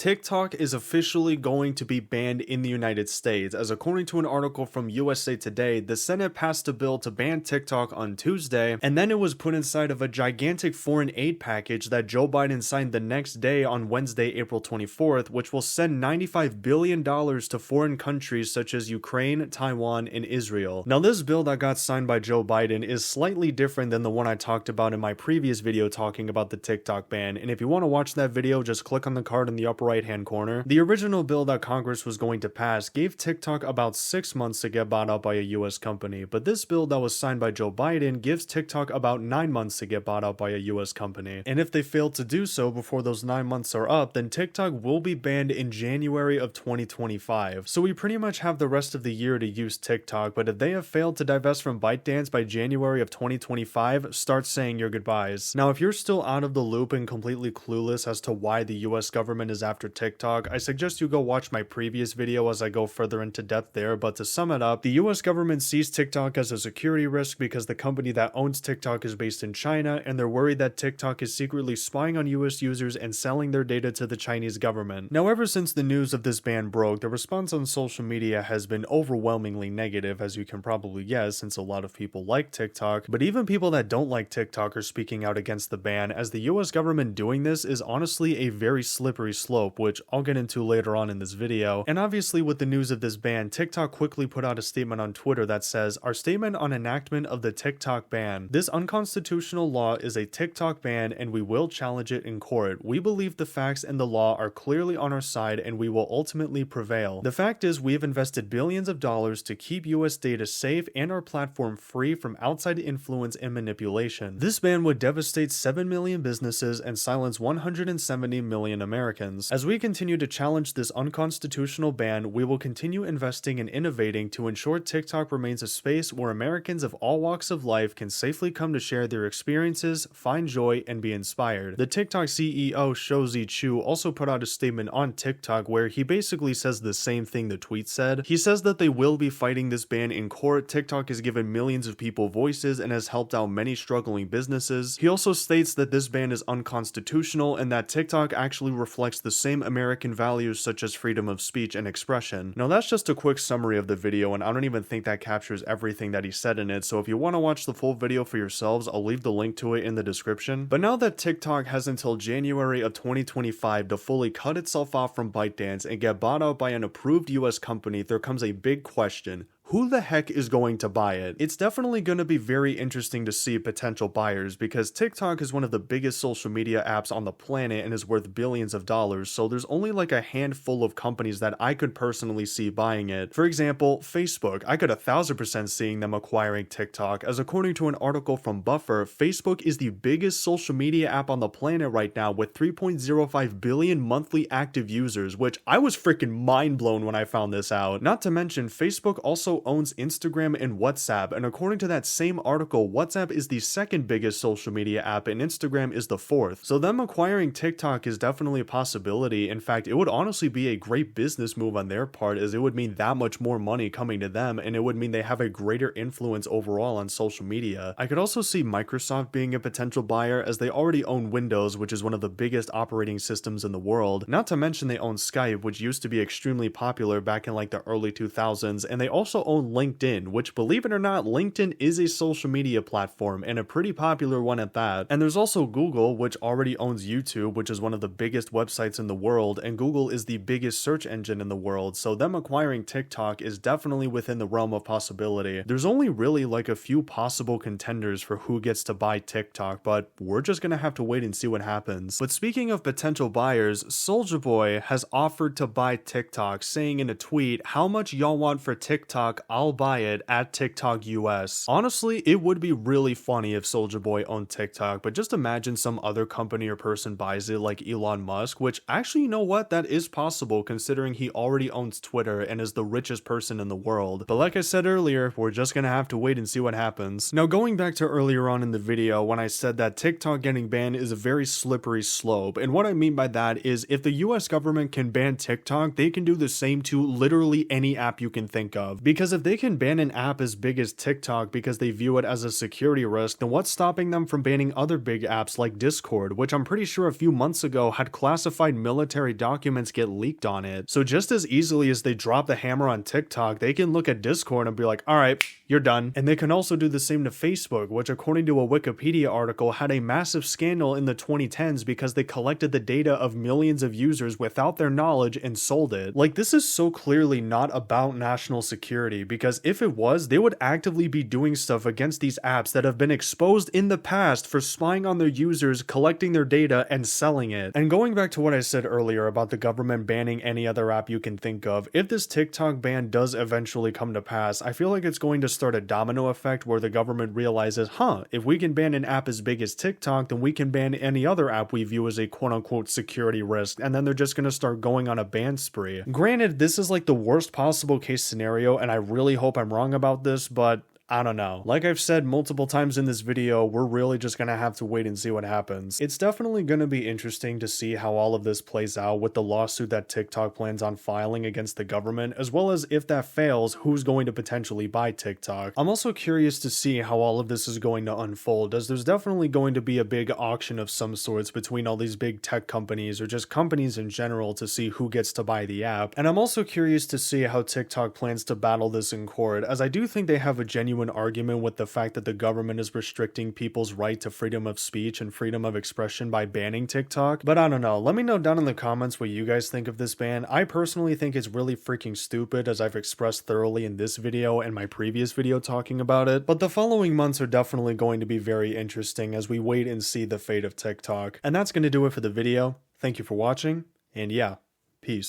TikTok is officially going to be banned in the United States, as according to an article from USA Today, the Senate passed a bill to ban TikTok on Tuesday, and then it was put inside of a gigantic foreign aid package that Joe Biden signed the next day on Wednesday, April 24th, which will send $95 billion to foreign countries such as Ukraine, Taiwan, and Israel. Now, this bill that got signed by Joe Biden is slightly different than the one I talked about in my previous video talking about the TikTok ban, and if you want to watch that video, just click on the card in the upper right hand corner. The original bill that Congress was going to pass gave TikTok about 6 months to get bought out by a US company, but this bill that was signed by Joe Biden gives TikTok about 9 months to get bought out by a US company. And if they fail to do so before those 9 months are up, then TikTok will be banned in January of 2025. So we pretty much have the rest of the year to use TikTok, but if they have failed to divest from ByteDance by January of 2025, start saying your goodbyes. Now, if you're still out of the loop and completely clueless as to why the US government is after TikTok, I suggest you go watch my previous video as I go further into depth there, but to sum it up, the US government sees TikTok as a security risk because the company that owns TikTok is based in China, and they're worried that TikTok is secretly spying on US users and selling their data to the Chinese government. Now, ever since the news of this ban broke, the response on social media has been overwhelmingly negative, as you can probably guess, since a lot of people like TikTok, but even people that don't like TikTok are speaking out against the ban, as the US government doing this is honestly a very slippery slope, which I'll get into later on in this video. And obviously with the news of this ban, TikTok quickly put out a statement on Twitter that says, "Our statement on enactment of the TikTok ban. This unconstitutional law is a TikTok ban and we will challenge it in court. We believe the facts and the law are clearly on our side and we will ultimately prevail. The fact is we have invested billions of dollars to keep US data safe and our platform free from outside influence and manipulation. This ban would devastate 7 million businesses and silence 170 million Americans. As we continue to challenge this unconstitutional ban, we will continue investing and innovating to ensure TikTok remains a space where Americans of all walks of life can safely come to share their experiences, find joy, and be inspired." The TikTok CEO Shouzi Chu also put out a statement on TikTok where he basically says the same thing the tweet said. He says that they will be fighting this ban in court. TikTok has given millions of people voices and has helped out many struggling businesses. He also states that this ban is unconstitutional and that TikTok actually reflects the same American values such as freedom of speech and expression. Now, that's just a quick summary of the video, and I don't even think that captures everything that he said in it, so if you want to watch the full video for yourselves, I'll leave the link to it in the description. But now that TikTok has until January of 2025 to fully cut itself off from ByteDance and get bought out by an approved US company, there comes a big question. Who the heck is going to buy it? It's definitely going to be very interesting to see potential buyers because TikTok is one of the biggest social media apps on the planet and is worth billions of dollars, so there's only like a handful of companies that I could personally see buying it. For example, Facebook. I could 1000% seeing them acquiring TikTok, as according to an article from Buffer, Facebook is the biggest social media app on the planet right now with 3.05 billion monthly active users, which I was freaking mind blown when I found this out. Not to mention, Facebook also owns Instagram and WhatsApp, and according to that same article, WhatsApp is the second biggest social media app and Instagram is the fourth. So them acquiring TikTok is definitely a possibility. In fact, it would honestly be a great business move on their part, as it would mean that much more money coming to them, and it would mean they have a greater influence overall on social media. I could also see Microsoft being a potential buyer, as they already own Windows, which is one of the biggest operating systems in the world. Not to mention they own Skype, which used to be extremely popular back in like the early 2000s, and they also own LinkedIn, which, believe it or not, LinkedIn is a social media platform and a pretty popular one at that. And there's also Google, which already owns YouTube, which is one of the biggest websites in the world, and Google is the biggest search engine in the world, so them acquiring TikTok is definitely within the realm of possibility. There's only really like a few possible contenders for who gets to buy TikTok, but we're just gonna have to wait and see what happens. But speaking of potential buyers, Soulja Boy has offered to buy TikTok, saying in a tweet, "How much y'all want for TikTok? I'll buy it at TikTok US." Honestly, it would be really funny if Soulja Boy owned TikTok, but just imagine some other company or person buys it, like Elon Musk, which actually, you know what, that is possible considering he already owns Twitter and is the richest person in the world. But like I said earlier, we're just gonna have to wait and see what happens. Now, going back to earlier on in the video when I said that TikTok getting banned is a very slippery slope, and what I mean by that is if the US government can ban TikTok, they can do the same to literally any app you can think of, because Because if they can ban an app as big as TikTok because they view it as a security risk, then what's stopping them from banning other big apps like Discord, which I'm pretty sure a few months ago had classified military documents get leaked on it. So just as easily as they drop the hammer on TikTok, they can look at Discord and be like, alright, you're done. And they can also do the same to Facebook, which according to a Wikipedia article had a massive scandal in the 2010s because they collected the data of millions of users without their knowledge and sold it. Like, this is so clearly not about national security, because if it was, they would actively be doing stuff against these apps that have been exposed in the past for spying on their users, collecting their data, and selling it. And going back to what I said earlier about the government banning any other app you can think of, if this TikTok ban does eventually come to pass, I feel like it's going to start a domino effect where the government realizes, if we can ban an app as big as TikTok, then we can ban any other app we view as a quote-unquote security risk, and then they're just going to start going on a ban spree. Granted, this is like the worst possible case scenario, and I really hope I'm wrong about this, but I don't know. Like I've said multiple times in this video, we're really just gonna have to wait and see what happens. It's definitely gonna be interesting to see how all of this plays out with the lawsuit that TikTok plans on filing against the government, as well as if that fails, who's going to potentially buy TikTok. I'm also curious to see how all of this is going to unfold, as there's definitely going to be a big auction of some sorts between all these big tech companies or just companies in general to see who gets to buy the app. And I'm also curious to see how TikTok plans to battle this in court, as I do think they have a genuine argument with the fact that the government is restricting people's right to freedom of speech and freedom of expression by banning TikTok. But I don't know. Let me know down in the comments what you guys think of this ban. I personally think it's really freaking stupid, as I've expressed thoroughly in this video and my previous video talking about it. But the following months are definitely going to be very interesting as we wait and see the fate of TikTok. And that's going to do it for the video. Thank you for watching, and yeah, peace.